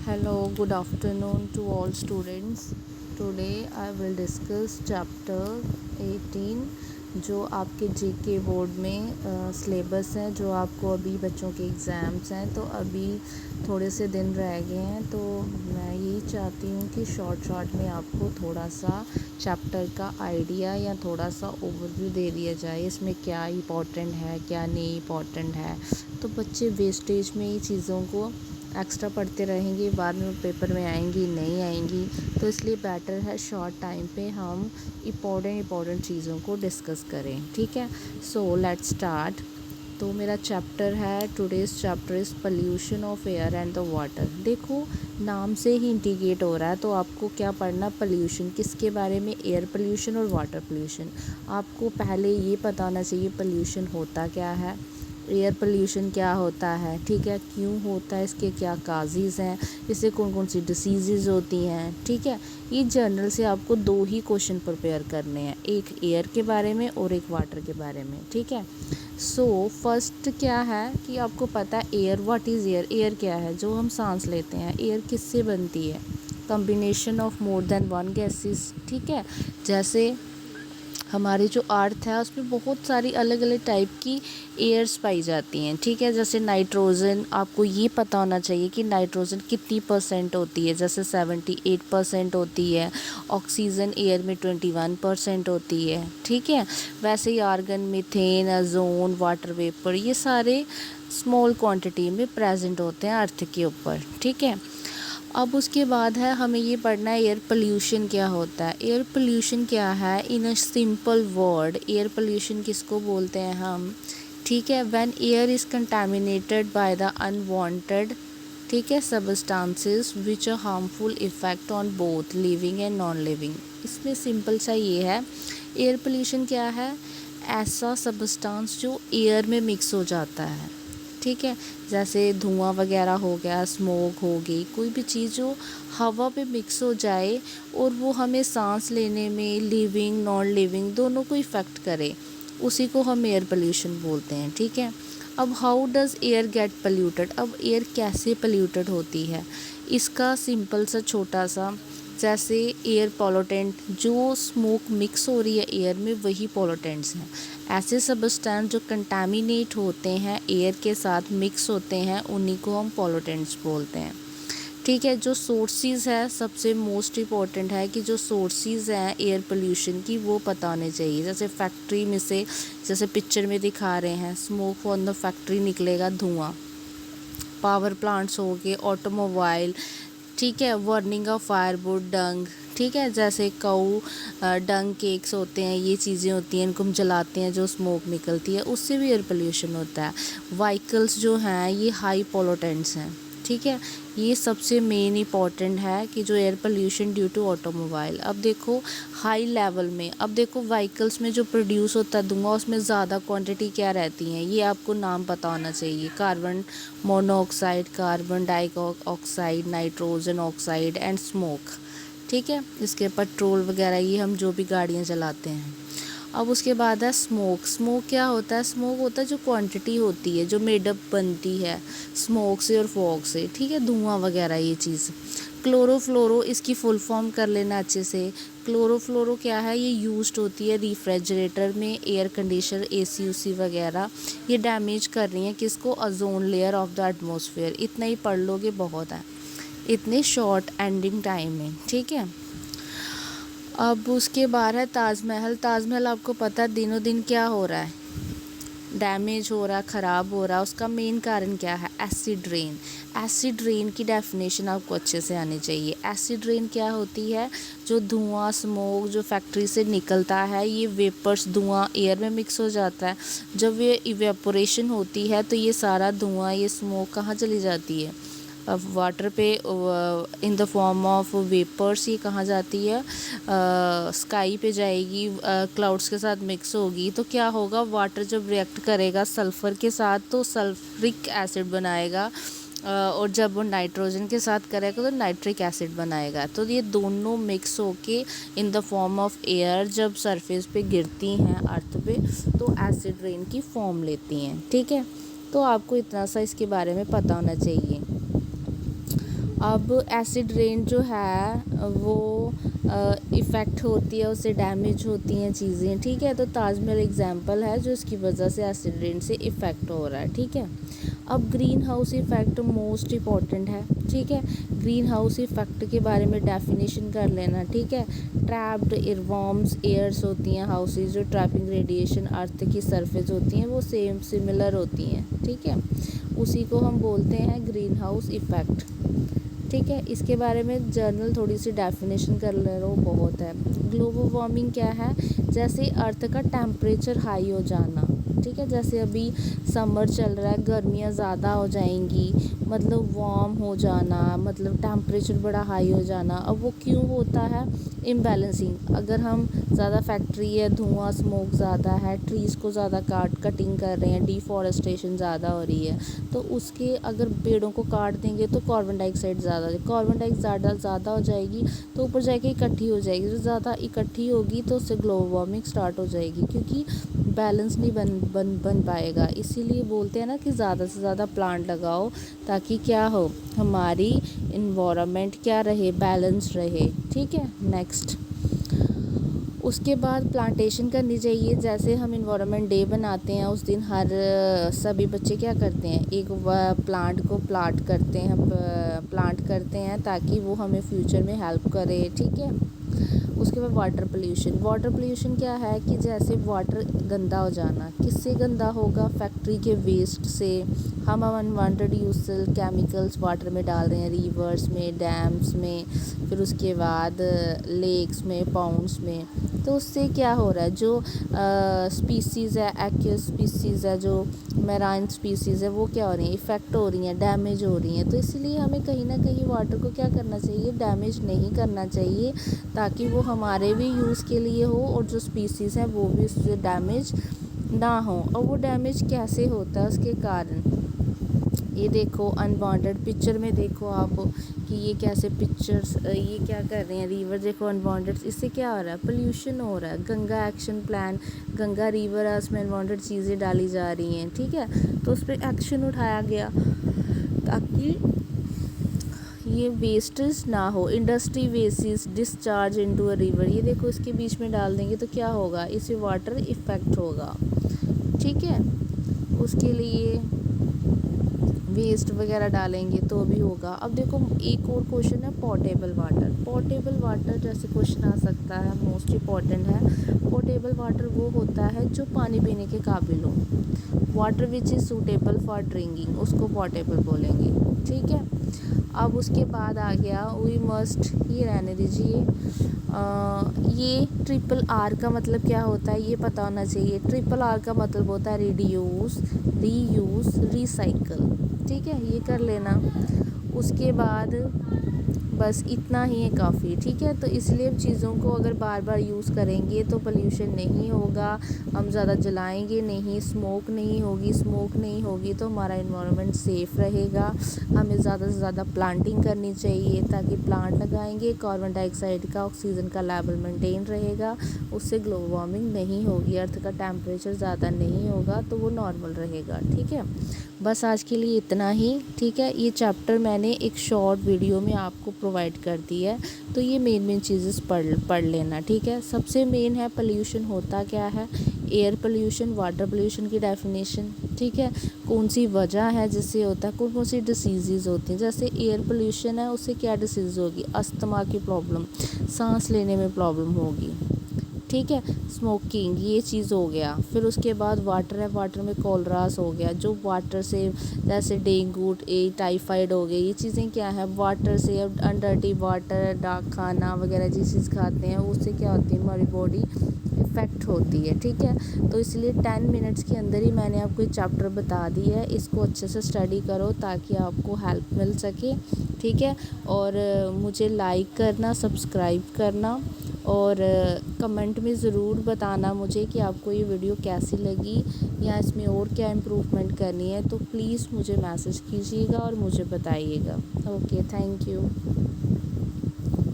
Hello, good afternoon to all students. Today I will discuss chapter 18 जो आपके GK board में syllabus है, जो आपको अभी बच्चों के एग्ज़ाम्स हैं तो अभी थोड़े से दिन रह गए हैं। तो मैं यही चाहती हूँ कि शॉर्ट में आपको थोड़ा सा चैप्टर का आइडिया या थोड़ा सा ओवरव्यू दे दिया जाए, इसमें क्या इम्पोर्टेंट है क्या नहीं इम्पोर्टेंट है। तो बच्चे वेस्टेज में ही चीज़ों को एक्स्ट्रा पढ़ते रहेंगे, बाद में पेपर में आएंगी नहीं आएंगी। तो इसलिए बेटर है शॉर्ट टाइम पे हम इम्पोर्टेंट चीज़ों को डिस्कस करें। ठीक है, सो लेट्स स्टार्ट। तो मेरा चैप्टर है, today's chapter is pollution of air and the water. देखो नाम से ही इंडिकेट हो रहा है, तो आपको क्या पढ़ना, पोल्यूशन किसके बारे में, एयर पोल्यूशन और वाटर पोल्यूशन। आपको पहले ये पता होना चाहिए पोल्यूशन होता क्या है, एयर पोल्यूशन क्या होता है, ठीक है, क्यों होता है, इसके क्या काजेज़ हैं, इससे कौन कौन सी डिसीज़ होती हैं। ठीक है, ये जर्नल से आपको दो ही क्वेश्चन प्रिपेयर करने हैं, एक एयर के बारे में और एक वाटर के बारे में। ठीक है, सो फर्स्ट क्या है कि आपको पता है air, what is air. Air क्या है, जो हम सांस लेते हैं। एयर किससे बनती है, combination of more than one gases. ठीक है, जैसे हमारी जो अर्थ है उसमें बहुत सारी अलग अलग टाइप की एयर्स पाई जाती हैं। ठीक है, जैसे नाइट्रोजन, आपको ये पता होना चाहिए कि नाइट्रोजन कितनी परसेंट होती है, जैसे 78% होती है। ऑक्सीजन एयर में 21% होती है। ठीक है, वैसे ही argon, methane, ozone, water vapour, ये सारे स्मॉल क्वांटिटी में प्रेजेंट होते हैं अर्थ के ऊपर। ठीक है, अब उसके बाद है हमें ये पढ़ना है एयर पोल्यूशन क्या होता है। एयर पोल्यूशन क्या है, in a simple word air pollution किसको बोलते हैं हम। ठीक है, when air is contaminated by the unwanted, ठीक है, substances which a harmful effect on both living and non living. इसमें सिंपल सा ये है, एयर पोल्यूशन क्या है, ऐसा सबस्टांस जो एयर में मिक्स हो जाता है। ठीक है, जैसे धुआं वगैरह हो गया, स्मोक हो गई, कोई भी चीज़ जो हवा पे मिक्स हो जाए और वो हमें सांस लेने में, लिविंग नॉन लिविंग दोनों को इफ़ेक्ट करे, उसी को हम एयर पोल्यूशन बोलते हैं। ठीक है, अब how does air get polluted, अब एयर कैसे पोल्यूटेड होती है, इसका सिंपल सा छोटा सा, जैसे एयर पोल्यूटेंट, जो स्मोक मिक्स हो रही है एयर में वही पोल्यूटेंट्स हैं। ऐसे सबस्टेंस जो कंटामिनेट होते हैं, एयर के साथ मिक्स होते हैं, उन्हीं को हम पोल्यूटेंट्स बोलते हैं। ठीक है, जो सोर्सेज है, सबसे मोस्ट इम्पॉर्टेंट है कि जो सोर्सेज हैं एयर पोल्यूशन की वो पता होने चाहिए। जैसे फैक्ट्री में से, जैसे पिक्चर में दिखा रहे हैं, स्मोक फ्रॉम द फैक्ट्री निकलेगा धुआं, पावर प्लांट्स हो गए, ऑटोमोबाइल, ठीक है, बर्निंग ऑफ फायरवुड, डंग, ठीक है, जैसे काऊ डंग केक्स होते हैं, ये चीज़ें होती हैं, इनको हम जलाते हैं, जो स्मोक निकलती है उससे भी एयर पोल्यूशन होता है। व्हीकल्स जो हैं ये हाई पोल्यूटेंट्स हैं। ठीक है, ये सबसे मेन इम्पॉर्टेंट है कि जो air pollution due to automobile. अब देखो हाई लेवल में, अब देखो व्हीकल्स में जो प्रोड्यूस होता है धुआं, उसमें ज़्यादा क्वांटिटी क्या रहती हैं, ये आपको नाम पता होना चाहिए। Carbon monoxide, carbon dioxide, nitrogen oxide and smoke. ठीक है, इसके पेट्रोल वगैरह, ये हम जो भी गाड़ियाँ चलाते हैं। अब उसके बाद है स्मोक। स्मोक क्या होता है, स्मोक होता है जो क्वांटिटी होती है, जो मेडअप बनती है स्मोक से और फॉग से। ठीक है, धुआं वगैरह ये चीज़। क्लोरोफ्लोरो, इसकी फुल फॉर्म कर लेना अच्छे से। क्लोरोफ्लोरो क्या है, ये यूज्ड होती है रेफ्रिजरेटर में, एयर कंडीशनर, एसी उसी वगैरह। ये डैमेज कर रही हैं किसको, ozone layer of the atmosphere. इतना ही पढ़ लोगे बहुत है, इतने शॉर्ट एंडिंग टाइम में। ठीक है, अब उसके बाद है ताजमहल। ताजमहल आपको पता है दिनों दिन क्या हो रहा है, डैमेज हो रहा है, ख़राब हो रहा है। उसका मेन कारण क्या है, एसिड रेन। एसिड रेन की डेफिनेशन आपको अच्छे से आनी चाहिए। एसिड रेन क्या होती है, जो धुआं स्मोक जो फैक्ट्री से निकलता है, ये वेपर्स धुआं एयर में मिक्स हो जाता है। जब ये इवेपोरेशन होती है तो ये सारा धुआं, ये स्मोक कहाँ चली जाती है, वाटर पे, in the form of vapours. ये कहाँ जाती है, स्काई पे जाएगी, क्लाउड्स के साथ मिक्स होगी। तो क्या होगा, वाटर जब रिएक्ट करेगा सल्फ़र के साथ तो सल्फ्रिक एसिड बनाएगा, और जब वो नाइट्रोजन के साथ करेगा तो नाइट्रिक एसिड बनाएगा। तो ये दोनों मिक्स होके इन द फॉर्म ऑफ एयर जब सरफेस पे गिरती हैं अर्थ पे, तो एसिड रेन की फॉर्म लेती हैं। ठीक है, तो आपको इतना सा इसके बारे में पता होना चाहिए। اب ایسڈ رین جو ہے وہ افیکٹ ہوتی ہے، اس سے ڈیمیج ہوتی ہیں چیزیں، ٹھیک ہے. تو تاج محل ایگزامپل ہے جو اس کی وجہ سے ایسڈ رین سے افیکٹ ہو رہا ہے، ٹھیک ہے. اب greenhouse effect most important ہے، ٹھیک ہے. گرین ہاؤس ایفیکٹ کے بارے میں ڈیفینیشن کر لینا، ٹھیک ہے. ٹریپڈ ایئر وارمز ایئرس ہوتی ہیں ہاؤسز، جو ٹریپنگ ریڈیشن ارتھ کی سرفیس ہوتی ہیں وہ سملر ہوتی ہیں، ٹھیک ہے. اسی کو ہم بولتے ہیں گرین ہاؤس ایفیکٹ، ٹھیک ہے. اس کے بارے میں جرنل تھوڑی سی ڈیفینیشن کر لے رہا ہوں، بہت ہے. گلوبل وارمنگ کیا ہے؟ جیسے ارتھ کا ٹیمپریچر ہائی ہو جانا، ٹھیک ہے. جیسے ابھی سمر چل رہا ہے، گرمیاں زیادہ ہو جائیں گی، مطلب وارم ہو جانا، مطلب ٹیمپریچر بڑا ہائی ہو جانا. اب وہ کیوں ہوتا ہے؟ امبیلنسنگ. اگر ہم زیادہ فیکٹری ہے، دھواں اسموک زیادہ ہے، ٹریز کو زیادہ کٹنگ کر رہے ہیں، ڈیفارسٹیشن زیادہ ہو رہی ہے، تو اس کے اگر پیڑوں کو کاٹ دیں گے تو کاربن ڈائی آکسائڈ کاربن ڈائی آکسائڈ زیادہ ہو جائے گی تو اوپر جا کے اکٹھی ہو جائے گی. جو زیادہ اکٹھی ہوگی تو اس سے گلوبل وارمنگ اسٹارٹ ہو جائے گی، کیونکہ بیلنس نہیں بن پائے گا. اسی لیے بولتے ہیں نا کہ زیادہ سے زیادہ پلانٹ لگاؤ تاکہ کیا ہو، ہماری انوائرمنٹ کیا رہے، بیلنس رہے، ٹھیک ہے. نیکسٹ اس کے بعد پلانٹیشن کرنی چاہیے. جیسے ہم انوائرمنٹ ڈے بناتے ہیں، اس دن سبھی بچے کیا کرتے ہیں، ایک پلانٹ کو پلانٹ کرتے ہیں تاکہ وہ ہمیں فیوچر میں ہیلپ کرے، ٹھیک ہے. اس کے بعد واٹر پولیوشن کیا ہے کہ جیسے واٹر گندا ہو جانا. کس سے گندا ہوگا؟ فیکٹری کے ویسٹ سے. ہم انوانٹیڈ یوزل کیمیکلز واٹر میں ڈال رہے ہیں، ریورس میں، ڈیمز میں، پھر اس کے بعد لیکس میں، پاؤنڈس میں. تو اس سے کیا ہو رہا ہے، جو اسپیسیز ہے، ایکویس اسپیسیز ہے، جو میرائن اسپیسیز ہے، وہ کیا ہو رہی ہیں، افیکٹ ہو رہی ہیں، ڈیمیج ہو رہی ہیں. تو اس لیے ہمیں کہیں نہ کہیں واٹر کو کیا کرنا چاہیے، ڈیمیج نہیں کرنا چاہیے، تاکہ وہ ہمارے بھی یوز کے لیے ہو اور جو اسپیسیز ہیں وہ بھی اس سے ڈیمیج نہ ہوں. اور وہ ڈیمیج کیسے ہوتا ہے، اس کے کارن یہ دیکھو انوانٹیڈ پکچر میں دیکھو آپ کہ یہ کیسے پکچرز یہ کیا کر رہے ہیں، ریور دیکھو انوانٹیڈ. اس سے کیا ہو رہا ہے، پولیوشن ہو رہا ہے. Ganga action plan, Ganga river ہے، اس میں انوانٹیڈ چیزیں ڈالی جا رہی ہیں، ٹھیک ہے. تو اس پہ ایکشن اٹھایا گیا تاکہ یہ ویسٹز نہ ہو. انڈسٹری ویسز ڈسچارج انٹو اے ریور، یہ دیکھو اس کے بیچ میں ڈال دیں گے تو کیا ہوگا، اس سے واٹر افیکٹ ہوگا، ٹھیک ہے. اس کے لیے ویسٹ وغیرہ ڈالیں گے تو بھی ہوگا. اب دیکھو ایک اور کوشچن ہے پورٹیبل واٹر جیسے کوشچن آ سکتا ہے، موسٹ امپورٹنٹ ہے. پورٹیبل واٹر وہ ہوتا ہے جو پانی پینے کے قابل ہو. Water which is suitable for drinking, اس کو پورٹیبل بولیں گے، ٹھیک ہے. اب اس کے بعد آ گیا وی مسٹ، یہ رہنے دیجیے. یہ ٹرپل آر کا مطلب کیا ہوتا ہے یہ پتہ ہونا چاہیے. ٹرپل آر کا مطلب ہوتا ہے ریڈیوس، ری یوز، ریسائیکل، ٹھیک ہے. یہ کر لینا. اس کے بعد بس اتنا ہی ہے کافی، ٹھیک ہے. تو اس لیے چیزوں کو اگر بار بار یوز کریں گے تو پولیوشن نہیں ہوگا، ہم زیادہ جلائیں گے نہیں، اسموک نہیں ہوگی تو ہمارا انوائرمنٹ سیف رہے گا. ہمیں زیادہ سے زیادہ پلانٹنگ کرنی چاہیے تاکہ پلانٹ لگائیں گے، کاربن ڈائی آکسائڈ کا، آکسیجن کا لیول مینٹین رہے گا، اس سے گلوبل وارمنگ نہیں ہوگی، ارتھ کا ٹیمپریچر زیادہ نہیں ہوگا تو وہ نارمل رہے گا، ٹھیک ہے. بس آج کے لیے اتنا ہی، ٹھیک ہے. یہ چیپٹر میں نے ایک شارٹ ویڈیو میں آپ کو پرووائڈ کر دی ہے، تو یہ مین چیزز پڑھ لینا، ٹھیک ہے. سب سے مین ہے پولیوشن ہوتا کیا ہے، ایئر پولیوشن، واٹر پولیوشن کی ڈیفینیشن، ٹھیک ہے. کون سی وجہ ہے جس سے ہوتا ہے، کون سی ڈیسیزز ہوتی ہیں. جیسے ایئر پولیوشن ہے، اس سے کیا ڈیسیز ہوگی، استھما کی پرابلم، سانس لینے میں پرابلم ہوگی، ٹھیک ہے. اسموکنگ یہ چیز ہو گیا. پھر اس کے بعد واٹر ہے، واٹر میں کولیراز ہو گیا، جو واٹر سے جیسے ڈینگو، ٹائیفائڈ ہو گیا، یہ چیزیں کیا ہے واٹر سے. انڈرٹی واٹر، ڈاک کھانا وغیرہ جس چیز کھاتے ہیں اس سے کیا ہوتی ہے، ہماری باڈی افیکٹ ہوتی ہے، ٹھیک ہے. تو اس لیے 10 منٹس کے اندر ہی میں نے آپ کو یہ چیپٹر بتا دی ہے. اس کو اچھے سے اسٹڈی کرو تاکہ آپ کو ہیلپ مل سکے، ٹھیک ہے. اور مجھے لائک کرنا، سبسکرائب کرنا، اور کمنٹ میں ضرور بتانا مجھے کہ آپ کو یہ ویڈیو کیسی لگی یا اس میں اور کیا امپروومنٹ کرنی ہے. تو پلیز مجھے میسیج کیجیے گا اور مجھے بتائیے گا. Okay, thank you.